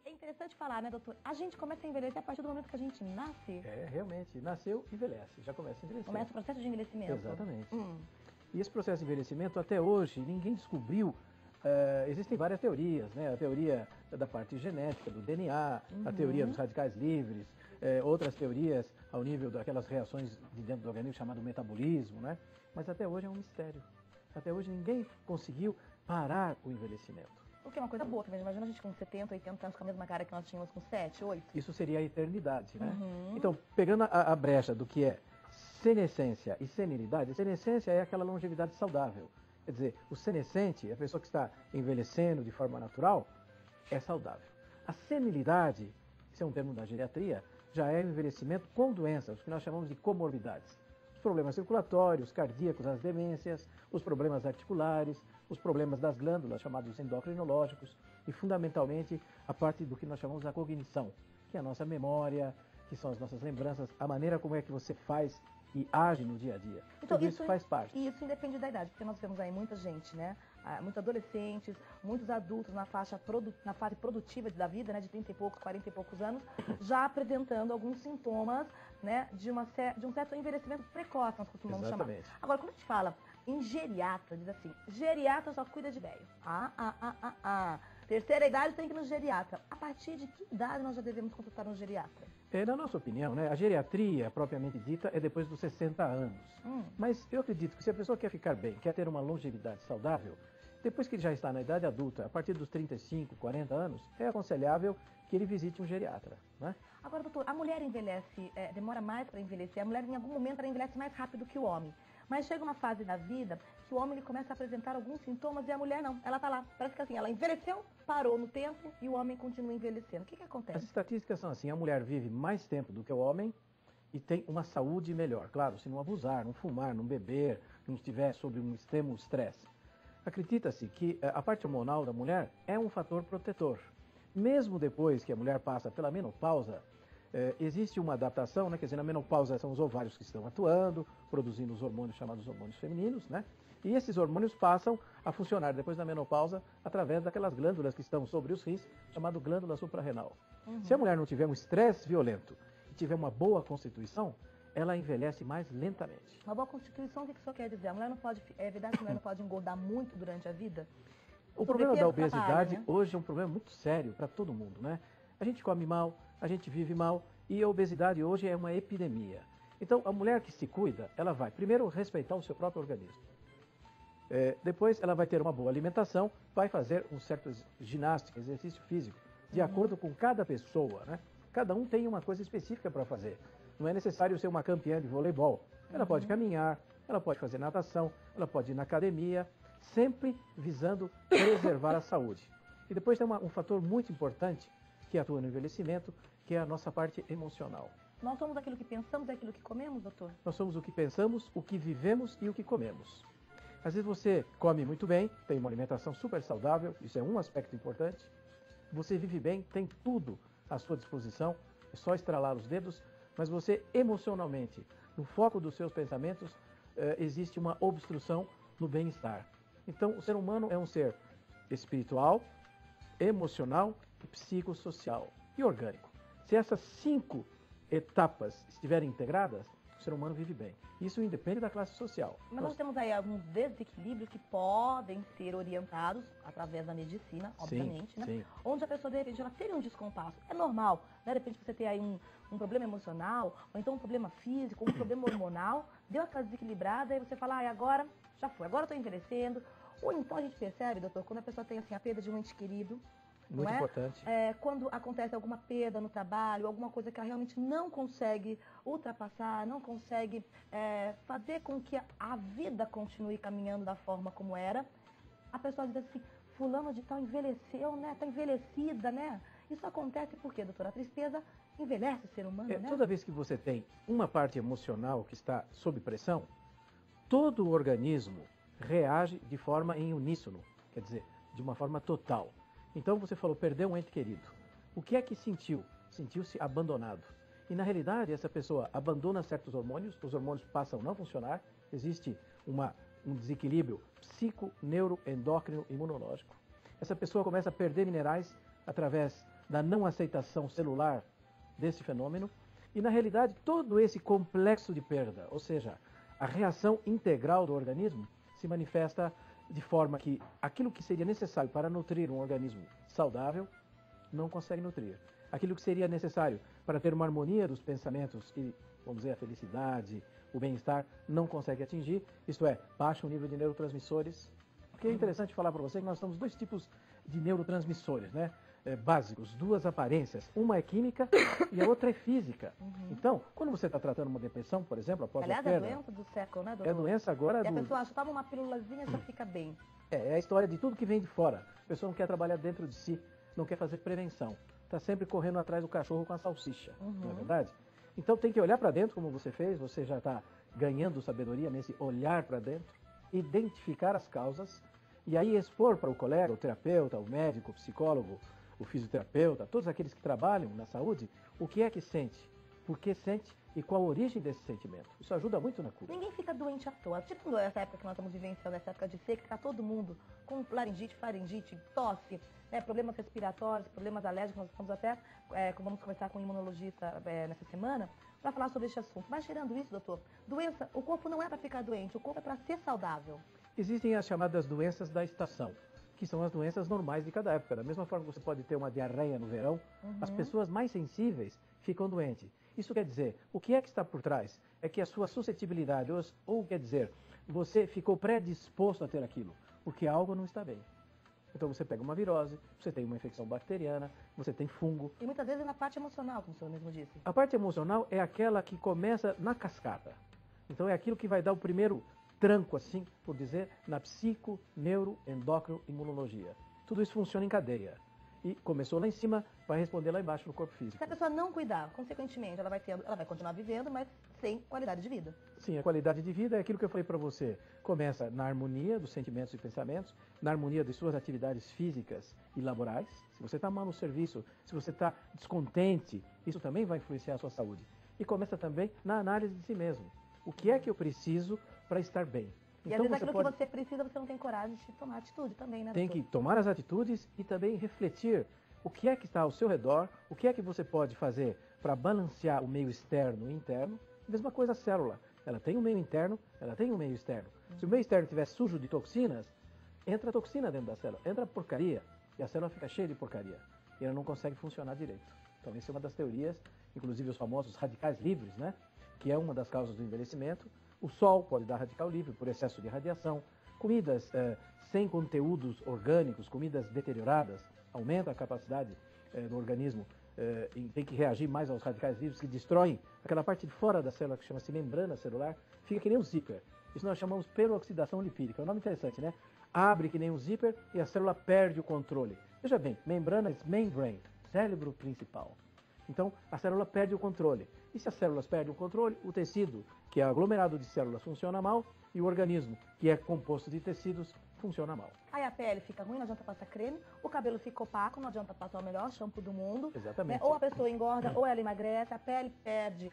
é interessante falar, né, doutor? A gente começa a envelhecer a partir do momento que a gente nasce. É, realmente, nasceu, envelhece, já começa a envelhecer. Começa o processo de envelhecimento. Exatamente. E esse processo de envelhecimento, até hoje, ninguém descobriu. Existem várias teorias, né? A teoria da parte genética, do DNA, a teoria dos radicais livres, outras teorias ao nível daquelas reações de dentro do organismo chamado metabolismo, né? Mas até hoje é um mistério. Até hoje ninguém conseguiu parar o envelhecimento. O que é uma coisa boa, também. Imagina a gente com 70, 80 anos com a mesma cara que nós tínhamos com 7, 8. Isso seria a eternidade, né? Então, pegando a brecha do que é senescência e senilidade, a senescência é aquela longevidade saudável. Quer dizer, o senescente, a pessoa que está envelhecendo de forma natural, é saudável. A senilidade, isso é um termo da geriatria, já é o envelhecimento com doenças, o que nós chamamos de comorbidades. Os problemas circulatórios, cardíacos, as demências, os problemas articulares, os problemas das glândulas, chamados endocrinológicos, e fundamentalmente a parte do que nós chamamos da cognição, que é a nossa memória, que são as nossas lembranças, a maneira como é que você faz e age no dia a dia. Então, tudo isso faz parte. E isso independe da idade, porque nós vemos aí muita gente, né? Muitos adolescentes, muitos adultos na fase produtiva da vida, né? De 30 e poucos, 40 e poucos anos, já apresentando alguns sintomas, né? De um certo envelhecimento precoce, nós costumamos chamar. Agora, quando a gente fala em geriatra, diz assim, geriatra só cuida de velho. Terceira idade tem que ir no geriatra. A partir de que idade nós já devemos consultar um geriatra? Na nossa opinião, né, a geriatria, propriamente dita, é depois dos 60 anos. Mas eu acredito que se a pessoa quer ficar bem, quer ter uma longevidade saudável, depois que ele já está na idade adulta, a partir dos 35, 40 anos, é aconselhável que ele visite um geriatra. Né? Agora, doutor, a mulher envelhece, demora mais para envelhecer. A mulher, em algum momento, ela envelhece mais rápido que o homem. Mas chega uma fase da vida que o homem ele começa a apresentar alguns sintomas e a mulher não. Ela está lá. Parece que assim, ela envelheceu, parou no tempo e o homem continua envelhecendo. O que acontece? As estatísticas são assim, a mulher vive mais tempo do que o homem e tem uma saúde melhor. Claro, se não abusar, não fumar, não beber, não estiver sob um extremo estresse. Acredita-se que a parte hormonal da mulher é um fator protetor. Mesmo depois que a mulher passa pela menopausa, existe uma adaptação, né? Quer dizer, na menopausa são os ovários que estão atuando, produzindo os hormônios chamados hormônios femininos, né? E esses hormônios passam a funcionar depois da menopausa através daquelas glândulas que estão sobre os rins, chamado glândula suprarrenal. Se a mulher não tiver um estresse violento e tiver uma boa constituição, ela envelhece mais lentamente. Uma boa constituição, o que isso quer dizer? A mulher não pode, é verdade que a mulher não pode engordar muito durante a vida? O problema da obesidade hoje é um problema muito sério para todo mundo, né? A gente come mal, a gente vive mal e a obesidade hoje é uma epidemia. Então, a mulher que se cuida, ela vai primeiro respeitar o seu próprio organismo. Depois, ela vai ter uma boa alimentação, vai fazer um certo ginástica, exercício físico, de acordo com cada pessoa, né? Cada um tem uma coisa específica para fazer. Não é necessário ser uma campeã de voleibol. Ela pode caminhar, ela pode fazer natação, ela pode ir na academia, sempre visando preservar a saúde. E depois tem um fator muito importante que atua no envelhecimento, que é a nossa parte emocional. Nós somos aquilo que pensamos e aquilo que comemos, doutor? Nós somos o que pensamos, o que vivemos e o que comemos. Às vezes você come muito bem, tem uma alimentação super saudável, isso é um aspecto importante. Você vive bem, tem tudo à sua disposição, é só estralar os dedos, mas você emocionalmente, no foco dos seus pensamentos, existe uma obstrução no bem-estar. Então, o ser humano é um ser espiritual, emocional, psicossocial e orgânico. Se essas 5 etapas estiverem integradas, o ser humano vive bem. Isso independe da classe social. Mas nós temos aí alguns desequilíbrios que podem ser orientados através da medicina, obviamente, né? Sim. Onde a pessoa, de repente, ela teria um descompasso. É normal, né? De repente você ter aí um problema emocional, ou então um problema físico, ou um problema hormonal, deu aquela desequilibrada, e você fala, agora já foi, agora eu estou envelhecendo. Ou então a gente percebe, doutor, quando a pessoa tem assim, a perda de um ente querido, muito importante. Quando acontece alguma perda no trabalho, alguma coisa que ela realmente não consegue ultrapassar, não consegue fazer com que a vida continue caminhando da forma como era, a pessoa diz assim, fulano de tal envelheceu, né? Está envelhecida, né? Isso acontece por quê, doutora? A tristeza envelhece o ser humano, né? Toda vez que você tem uma parte emocional que está sob pressão, todo o organismo reage de forma em uníssono, quer dizer, de uma forma total. Então você falou, perdeu um ente querido. O que é que sentiu? Sentiu-se abandonado. E na realidade essa pessoa abandona certos hormônios, os hormônios passam a não funcionar, existe um desequilíbrio psico, neuro, endócrino, imunológico. Essa pessoa começa a perder minerais através da não aceitação celular desse fenômeno. E, na realidade, todo esse complexo de perda, ou seja, a reação integral do organismo, se manifesta de forma que aquilo que seria necessário para nutrir um organismo saudável, não consegue nutrir. Aquilo que seria necessário para ter uma harmonia dos pensamentos e, vamos dizer, a felicidade, o bem-estar, não consegue atingir. Isto é, baixa o nível de neurotransmissores. Porque é interessante falar para você que nós temos dois tipos de neurotransmissores, né? Básicos, duas aparências. Uma é química e a outra é física. Então, quando você está tratando uma depressão, por exemplo, após a perda... Aliás, é doença do século, né, doutor? É doença agora... E a pessoa acha que toma uma pílulazinha e já fica bem. É a história de tudo que vem de fora. A pessoa não quer trabalhar dentro de si, não quer fazer prevenção. Está sempre correndo atrás do cachorro com a salsicha, não é verdade? Então tem que olhar para dentro, como você fez, você já está ganhando sabedoria nesse olhar para dentro, identificar as causas e aí expor para o colega, o terapeuta, o médico, o psicólogo, o fisioterapeuta, todos aqueles que trabalham na saúde, o que é que sente, por que sente e qual a origem desse sentimento. Isso ajuda muito na cura. Ninguém fica doente à toa. Tipo essa época que nós estamos vivenciando, essa época de seca, que está todo mundo com laringite, faringite, tosse, né, problemas respiratórios, problemas alérgicos. Nós estamos até, vamos conversar com um imunologista nessa semana, para falar sobre esse assunto. Mas tirando isso, doutor, doença, o corpo não é para ficar doente, o corpo é para ser saudável. Existem as chamadas doenças da estação, que são as doenças normais de cada época. Da mesma forma que você pode ter uma diarreia no verão, as pessoas mais sensíveis ficam doentes. Isso quer dizer, o que é que está por trás? É que a sua suscetibilidade, ou quer dizer, você ficou predisposto a ter aquilo, porque algo não está bem. Então você pega uma virose, você tem uma infecção bacteriana, você tem fungo. E muitas vezes é na parte emocional, como o senhor mesmo disse. A parte emocional é aquela que começa na cascata. Então é aquilo que vai dar o primeiro tranco, assim, por dizer, na psico, neuro, endócrino, imunologia. Tudo isso funciona em cadeia. E começou lá em cima, vai responder lá embaixo no corpo físico. Se a pessoa não cuidar, consequentemente, ela vai continuar vivendo, mas sem qualidade de vida. Sim, a qualidade de vida é aquilo que eu falei para você. Começa na harmonia dos sentimentos e pensamentos, na harmonia de suas atividades físicas e laborais. Se você está mal no serviço, se você está descontente, isso também vai influenciar a sua saúde. E começa também na análise de si mesmo. O que é que eu preciso para estar bem? E às vezes aquilo que você precisa, você não tem coragem de tomar atitude também, né? Tem que tomar as atitudes e também refletir o que é que está ao seu redor, o que é que você pode fazer para balancear o meio externo e interno. Mesma coisa a célula. Ela tem um meio interno, ela tem um meio externo. Se o meio externo estiver sujo de toxinas, entra toxina dentro da célula, entra porcaria e a célula fica cheia de porcaria e ela não consegue funcionar direito. Então essa é uma das teorias, inclusive os famosos radicais livres, né? Que é uma das causas do envelhecimento. O sol pode dar radical livre por excesso de radiação. Comidas sem conteúdos orgânicos, comidas deterioradas, aumenta a capacidade do organismo e tem que reagir mais aos radicais livres que destroem aquela parte de fora da célula que chama-se membrana celular, fica que nem um zíper. Isso nós chamamos peroxidação lipídica. É um nome interessante, né? Abre que nem um zíper e a célula perde o controle. Veja bem, membrana is membrane, cérebro principal. Então, a célula perde o controle. E se as células perdem o controle, o tecido, que é aglomerado de células, funciona mal, e o organismo, que é composto de tecidos, funciona mal. Aí a pele fica ruim, não adianta passar creme, o cabelo fica opaco, não adianta passar o melhor shampoo do mundo. Exatamente. Né? Ou a pessoa engorda, ou ela emagrece, a pele perde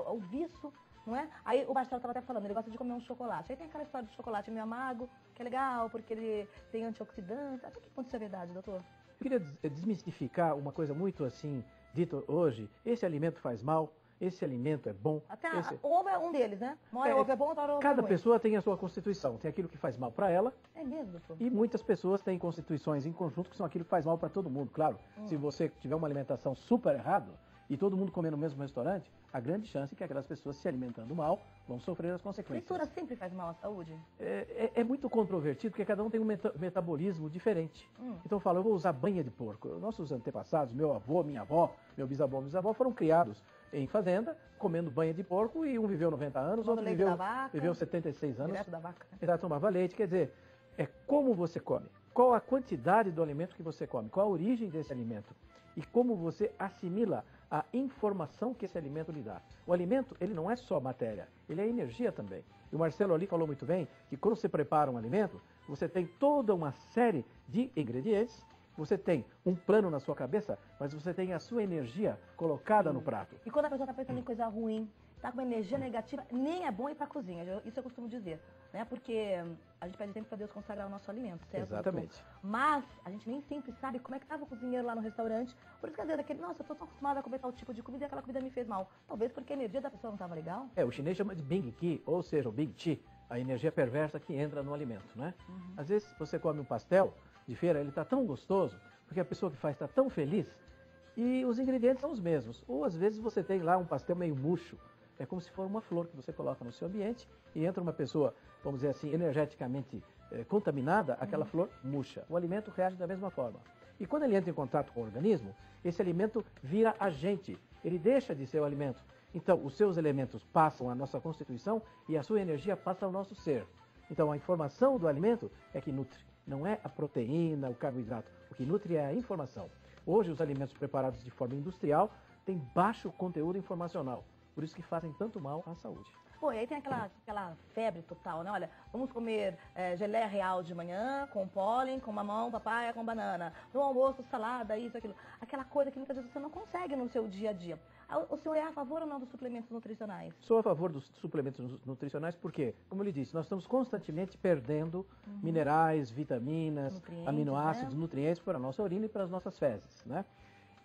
o viço, não é? Aí o Marcelo estava até falando, ele gosta de comer um chocolate. Aí tem aquela história do chocolate meio amargo, que é legal, porque ele tem antioxidantes. Até que ponto isso é verdade, doutor? Eu queria desmistificar uma coisa muito assim, dito hoje, esse alimento faz mal, esse alimento é bom. Até o ovo é um deles, né? Uma hora o ovo é bom, outra hora o ovo cada é ruim. pessoa tem a sua constituição, tem aquilo que faz mal para ela. É mesmo, doutor? E muitas pessoas têm constituições em conjunto que são aquilo que faz mal para todo mundo. Claro, se você tiver uma alimentação super errada e todo mundo comer no mesmo restaurante, a grande chance é que aquelas pessoas se alimentando mal vão sofrer as consequências. Fritura sempre faz mal à saúde? É muito controvertido, porque cada um tem um metabolismo diferente. Então eu falo, eu vou usar banha de porco. Nossos antepassados, meu avô, minha avó, meu bisavô, foram criados em fazenda, comendo banha de porco, e um viveu 90 anos, outro viveu 76 anos. Direto da vaca. Ele tomava leite, quer dizer, é como você come, qual a quantidade do alimento que você come, qual a origem desse alimento e como você assimila a informação que esse alimento lhe dá. O alimento, ele não é só matéria, ele é energia também. E o Marcelo ali falou muito bem que quando você prepara um alimento, você tem toda uma série de ingredientes, você tem um plano na sua cabeça, mas você tem a sua energia colocada no prato. E quando a pessoa está pensando em coisa ruim, tá com uma energia negativa, nem é bom ir para a cozinha. Isso eu costumo dizer, né? Porque a gente pede tempo para Deus consagrar o nosso alimento, certo? Exatamente. Mas a gente nem sempre sabe como é que estava o cozinheiro lá no restaurante. Por isso que às vezes aquele, nossa, eu tô tão acostumada a comer tal tipo de comida e aquela comida me fez mal. Talvez porque a energia da pessoa não estava legal. O chinês chama de Bing Qi, ou seja, o Bing Qi, a energia perversa que entra no alimento, né? Às vezes você come um pastel de feira, ele está tão gostoso, porque a pessoa que faz está tão feliz, e os ingredientes são os mesmos. Ou às vezes você tem lá um pastel meio murcho, é como se for uma flor que você coloca no seu ambiente e entra uma pessoa, vamos dizer assim, energeticamente contaminada, aquela flor murcha. O alimento reage da mesma forma. E quando ele entra em contato com o organismo, esse alimento vira agente, ele deixa de ser o alimento. Então, os seus elementos passam à nossa constituição e a sua energia passa ao nosso ser. Então, a informação do alimento é que nutre, não é a proteína, o carboidrato. O que nutre é a informação. Hoje, os alimentos preparados de forma industrial têm baixo conteúdo informacional, por isso que fazem tanto mal à saúde. Pô, e aí tem aquela febre total, né? Olha, vamos comer geleia real de manhã, com pólen, com mamão, papaya, com banana. No almoço, salada, isso, aquilo. Aquela coisa que muitas vezes você não consegue no seu dia a dia. O senhor é a favor ou não dos suplementos nutricionais? Sou a favor dos suplementos nutricionais porque, como eu lhe disse, nós estamos constantemente perdendo minerais, vitaminas, nutrientes, aminoácidos, né? Nutrientes para a nossa urina e para as nossas fezes, né?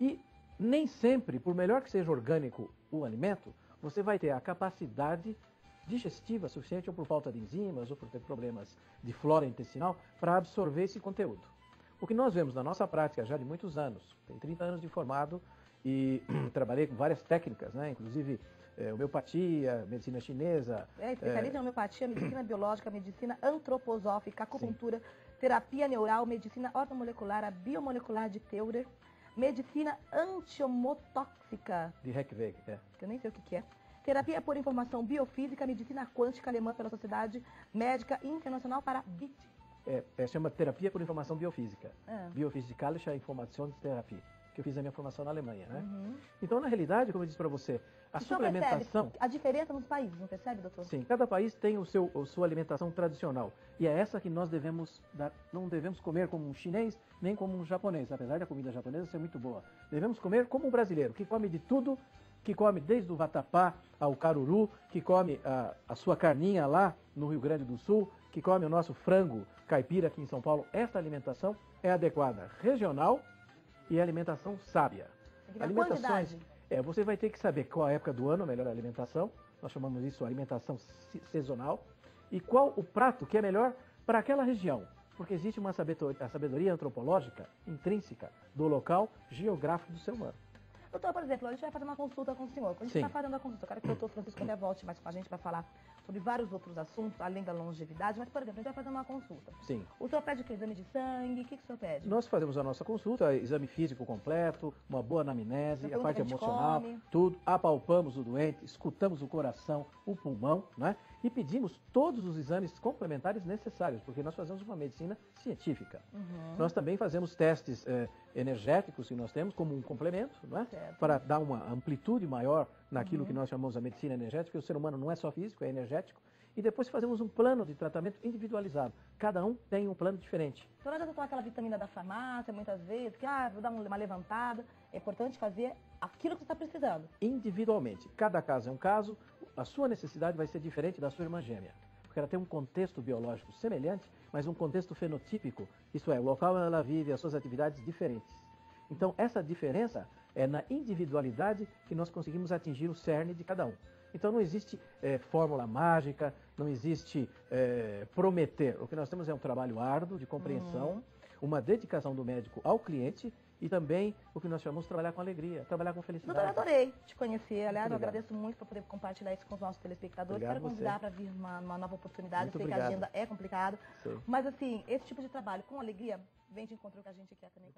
E nem sempre, por melhor que seja orgânico o alimento, você vai ter a capacidade digestiva suficiente, ou por falta de enzimas, ou por ter problemas de flora intestinal, para absorver esse conteúdo. O que nós vemos na nossa prática já de muitos anos, tenho 30 anos de formado e trabalhei com várias técnicas, né? Inclusive homeopatia, medicina chinesa. Especialista em homeopatia, medicina biológica, medicina antroposófica, acupuntura, terapia neural, medicina ortomolecular, a biomolecular de Teurer, medicina antiomotóxica. De Heckweg, que eu nem sei o que é. Terapia por informação biofísica, medicina quântica alemã pela Sociedade Médica Internacional para BIT. Chama terapia por informação biofísica. Biophysikalische Informationstherapie, que eu fiz a minha formação na Alemanha, né? Então, na realidade, como eu disse para você, a suplementação... A diferença nos países, não percebe, doutor? Sim, cada país tem a sua alimentação tradicional. E é essa que nós devemos dar. Não devemos comer como um chinês, nem como um japonês, apesar da comida japonesa ser muito boa. Devemos comer como um brasileiro, que come de tudo, que come desde o vatapá ao caruru, que come a sua carninha lá no Rio Grande do Sul, que come o nosso frango caipira aqui em São Paulo. Essa alimentação é adequada, regional e alimentação sábia. Alimentações. Você vai ter que saber qual a época do ano, a melhor alimentação. Nós chamamos isso de alimentação sazonal. E qual o prato que é melhor para aquela região. Porque existe uma sabedoria antropológica intrínseca do local geográfico do ser humano. Doutor, por exemplo, a gente vai fazer uma consulta com o senhor. Quando a gente está fazendo a consulta, eu quero que o doutor Francisco até volte mais com a gente para falar sobre vários outros assuntos, além da longevidade. Mas, por exemplo, a gente vai fazer uma consulta. Sim. O senhor pede o quê? Exame de sangue? O que o senhor pede? Nós fazemos a nossa consulta, exame físico completo, uma boa anamnese, a parte emocional, tudo. Apalpamos o doente, escutamos o coração, o pulmão, né? E pedimos todos os exames complementares necessários, porque nós fazemos uma medicina científica. Nós também fazemos testes energéticos que nós temos como um complemento, não é? Para dar uma amplitude maior naquilo que nós chamamos de medicina energética, porque o ser humano não é só físico, é energético. E depois fazemos um plano de tratamento individualizado. Cada um tem um plano diferente. Então não adianta tomar aquela vitamina da farmácia, muitas vezes, que vou dar uma levantada. É importante fazer aquilo que você está precisando. Individualmente. Cada caso é um caso, a sua necessidade vai ser diferente da sua irmã gêmea. Porque ela tem um contexto biológico semelhante, mas um contexto fenotípico, isto é, o local onde ela vive, as suas atividades diferentes. Então, essa diferença é na individualidade que nós conseguimos atingir o cerne de cada um. Então não existe fórmula mágica, não existe prometer. O que nós temos é um trabalho árduo de compreensão, uma dedicação do médico ao cliente e também o que nós chamamos de trabalhar com alegria, trabalhar com felicidade. Doutor, adorei te conhecer. Aliás, eu agradeço muito por poder compartilhar isso com os nossos telespectadores. Quero convidar para vir uma nova oportunidade. Eu sei que a agenda é complicada. Mas assim, esse tipo de trabalho com alegria vem de encontro com a gente aqui também.